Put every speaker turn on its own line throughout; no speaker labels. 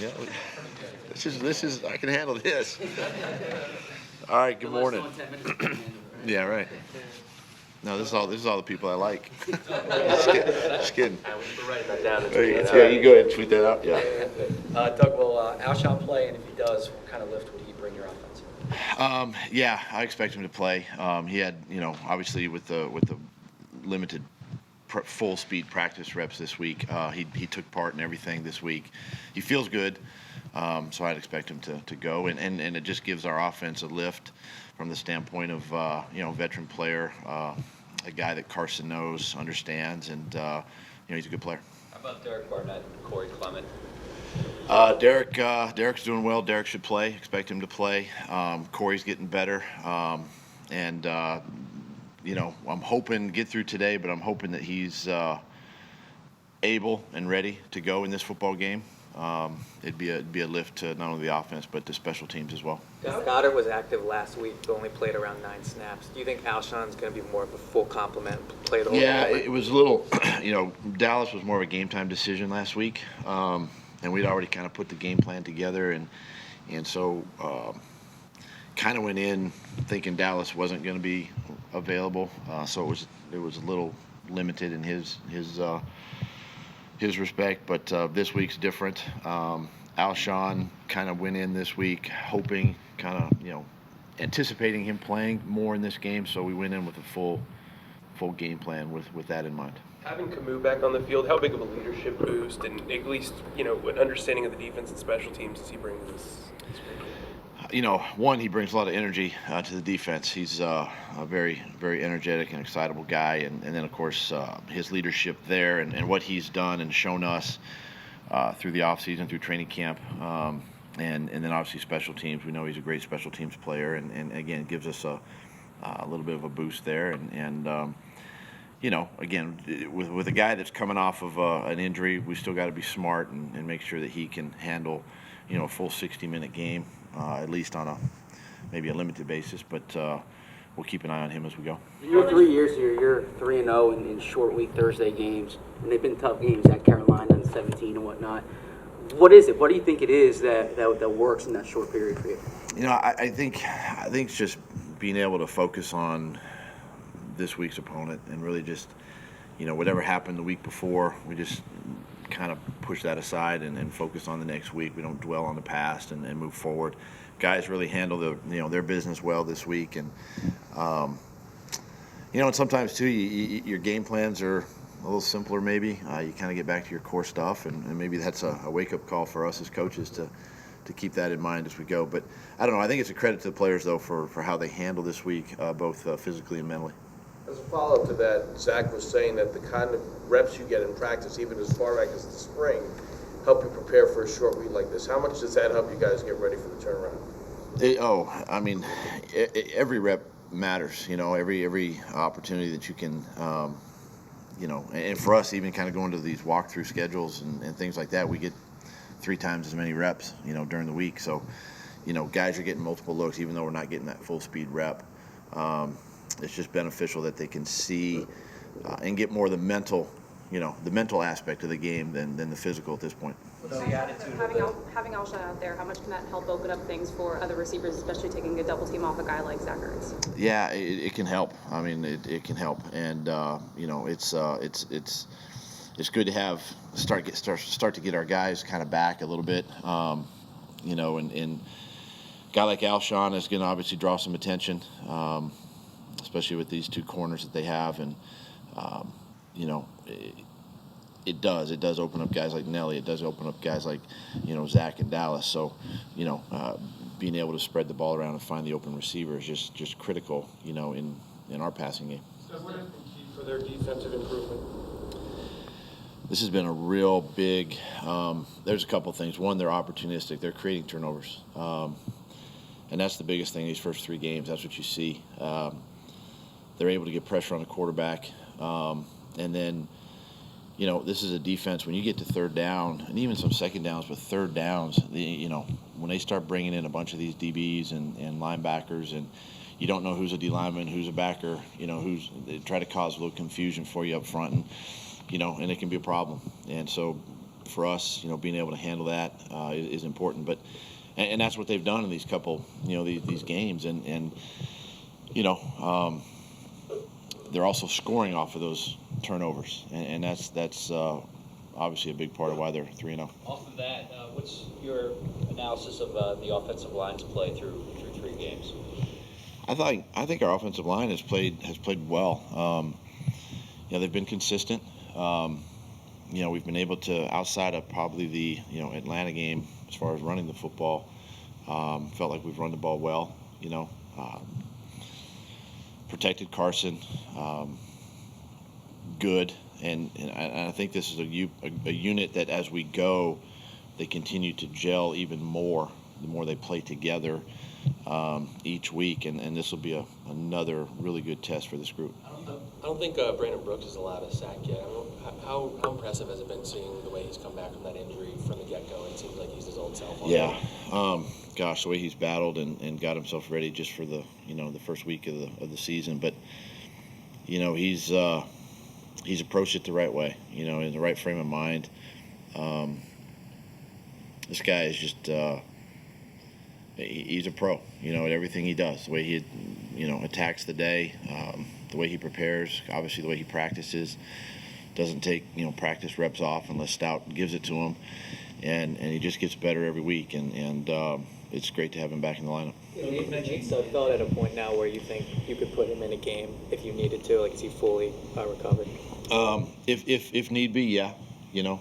Yeah. This is. I can handle this. All right. Good morning. Yeah. Right. No, this is all the people I like. Just kidding.
We're writing that down.
Yeah, you go ahead and tweet that out. Yeah.
Doug, will Alshon play? And if he does, what kind of lift would he bring your offense?
Yeah, I expect him to play. He had, obviously with the limited full speed practice reps this week, he took part in everything this week. He feels good, so I'd expect him to go, and it just gives our offense a lift from the standpoint of veteran player, a guy that Carson knows, understands, and he's a good player.
How about Derek Barnett and Corey Clement?
Derek's doing well. Derek should play. Expect him to play. Corey's getting better, and I'm hoping to get through today, but I'm hoping that he's able and ready to go in this football game. It'd be a lift to not only the offense but to special teams as well.
Goddard was active last week, but only played around 9 snaps. Do you think Alshon's going to be more of a full complement, play the whole game?
Yeah, it was a little, Dallas was more of a game time decision last week, and we'd already kind of put the game plan together, and so kind of went in thinking Dallas wasn't going to be available, so it was a little limited in his respect, but this week's different. Alshon kind of went in this week hoping, anticipating him playing more in this game, so we went in with a full game plan with that in mind.
Having Camus back on the field, how big of a leadership boost, and at least an understanding of the defense and special teams does he bring to this week?
One, he brings a lot of energy to the defense. He's a very, very energetic and excitable guy, and then of course his leadership there and what he's done and shown us through the offseason, through training camp, and then obviously special teams. We know he's a great special teams player, and again, it gives us a little bit of a boost there. And again, with a guy that's coming off of an injury, we still got to be smart and make sure that he can handle, a full 60-minute game, at least on maybe a limited basis. But we'll keep an eye on him as we go.
You're 3 years here. You're 3-0 in short week Thursday games, and they've been tough games at Carolina and 17 and whatnot. What is it? What do you think it is that works in that short period for you?
I think it's just being able to focus on this week's opponent and really just, whatever happened the week before, we just kind of push that aside and focus on the next week. We don't dwell on the past and move forward. Guys really handle their business well this week, and and sometimes too your game plans are a little simpler maybe. You kind of get back to your core stuff, and maybe that's a wake-up call for us as coaches to keep that in mind as we go. But I don't know. I think it's a credit to the players though for how they handle this week, both physically and mentally.
As a follow-up to that, Zach was saying that the kind of reps you get in practice, even as far back as the spring, help you prepare for a short week like this. How much does that help you guys get ready for the turnaround?
Every rep matters. Every opportunity that you can, and for us, even kind of going to these walkthrough schedules and things like that, we get 3 times as many reps, during the week. So, guys are getting multiple looks, even though we're not getting that full speed rep. It's just beneficial that they can see and get more of the mental aspect of the game than the physical at this point.
What's the attitude?
Having Alshon out there, how much can that help open up things for other receivers, especially taking a double team off a guy like Zach Ertz?
Yeah, it can help. I mean, it can help, and it's good to start to get our guys kind of back a little bit. And a guy like Alshon is going to obviously draw some attention. Especially with these 2 corners that they have, and it does open up guys like Nelly. It does open up guys like Zach and Dallas. So being able to spread the ball around and find the open receiver is just critical in our passing game.
So what has been key for their defensive improvement?
This has been a real big. There's a couple things. One, they're opportunistic. They're creating turnovers, and that's the biggest thing these first 3 games. That's what you see. They're able to get pressure on the quarterback. And then, this is a defense, when you get to 3rd down, and even some 2nd downs, but 3rd downs, when they start bringing in a bunch of these DBs and linebackers, and you don't know who's a D lineman, who's a backer, they try to cause a little confusion for you up front, and it can be a problem. And so for us, being able to handle that is important. But and that's what they've done in these couple, these games, and they're also scoring off of those turnovers, and that's obviously a big part of why they're 3-0.
Off of that, what's your analysis of the offensive line's play through 3 games?
I think our offensive line has played well. They've been consistent. We've been able to, outside of probably the Atlanta game, as far as running the football, felt like we've run the ball well. Protected Carson, good, and I think this is a unit that as we go, they continue to gel even more the more they play together each week, and this will be another really good test for this group.
I don't think Brandon Brooks has allowed a sack yet. How impressive has it been seeing the way he's come back from that injury from the get-go? It seems like he's his old self.
Yeah, gosh, the way he's battled and got himself ready just for the the first week of the season, but he's approached it the right way, in the right frame of mind. This guy is just he's a pro, at everything he does. The way he attacks the day, the way he prepares, obviously the way he practices, doesn't take practice reps off unless Stout gives it to him, and he just gets better every week, and it's great to have him back in the lineup.
Nate Sudfeld at a point now where you think you could put him in a game if you needed to, like is he fully recovered?
If need be, yeah.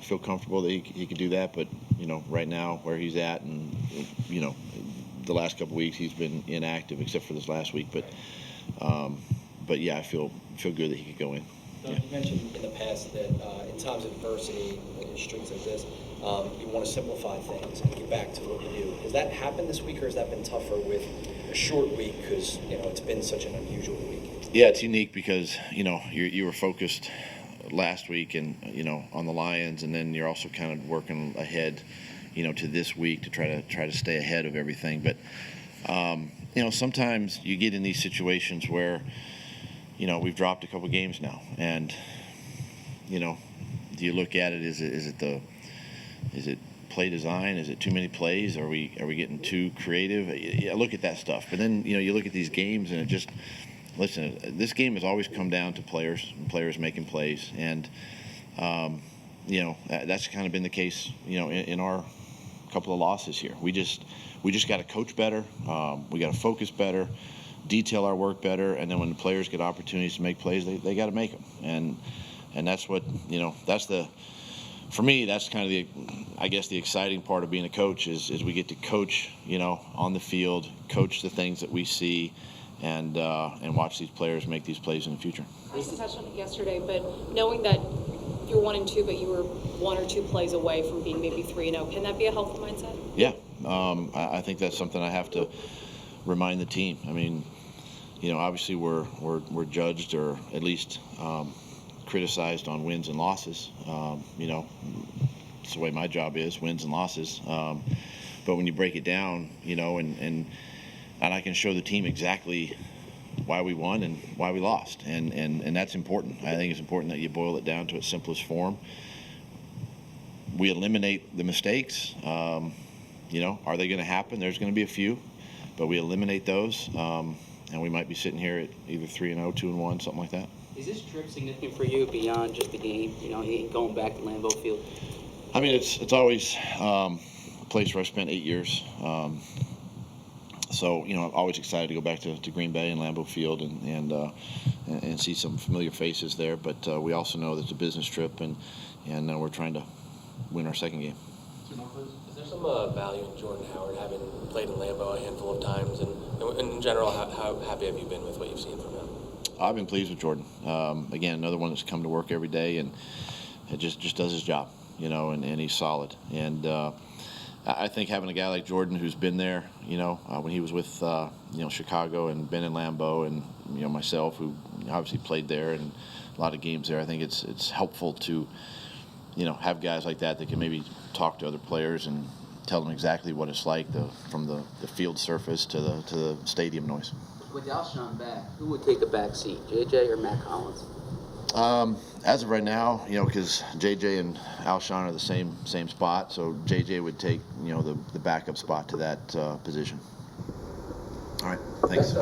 Feel comfortable that he could do that, but right now where he's at, and the last couple weeks he's been inactive except for this last week, but yeah, I feel good that he could go in.
Doug, you mentioned in the past that in times of adversity, in streets like this, you want to simplify things and get back to what you do. Has that happened this week, or has that been tougher with a short week because it's been such an unusual week?
Yeah, it's unique because you were focused last week and on the Lions, and then you're also kind of working ahead to this week to try to stay ahead of everything. But sometimes you get in these situations where we've dropped a couple games now, and do you look at it? Is it play design? Is it too many plays? Are we getting too creative? I look at that stuff, but then you look at these games and it just. Listen, this game has always come down to players making plays, and that's kind of been the case, in our couple of losses here. We just got to coach better. We got to focus better, detail our work better, and then when the players get opportunities to make plays, they got to make them. And that's what for me, that's kind of the exciting part of being a coach is we get to coach, on the field, coach the things that we see. And watch these players make these plays in the future.
I touched on it yesterday, but knowing that you're 1-2, but you were 1 or 2 plays away from being maybe 3-0, can that be a healthy mindset?
Yeah, I think that's something I have to remind the team. I mean, obviously we're judged or at least criticized on wins and losses. It's the way my job is, wins and losses. But when you break it down, and I can show the team exactly why we won and why we lost, and that's important. I think it's important that you boil it down to its simplest form. We eliminate the mistakes. Are they going to happen? There's going to be a few, but we eliminate those, and we might be sitting here at either 3-0, 2-1, something like that.
Is this trip significant for you beyond just the game? Going back to Lambeau Field.
I mean, it's always a place where I spent 8 years. So, I'm always excited to go back to Green Bay and Lambeau Field and see some familiar faces there. But we also know that it's a business trip, and we're trying to win our second game.
Is there some value in Jordan Howard having played in Lambeau a handful of times? And in general, how happy have you been with what you've seen from him?
I've been pleased with Jordan. Again, another one that's come to work every day and it just does his job, and he's solid. And I think having a guy like Jordan who's been there, when he was with, Chicago and been in Lambeau, and, myself who obviously played there and a lot of games there, I think it's helpful to, have guys like that can maybe talk to other players and tell them exactly what it's like from the field surface to the stadium noise.
With Alshon back, who would take a back seat, JJ or Matt Collins?
As of right now, because JJ and Alshon are the same spot, so JJ would take, the backup spot to that position. All right, thanks.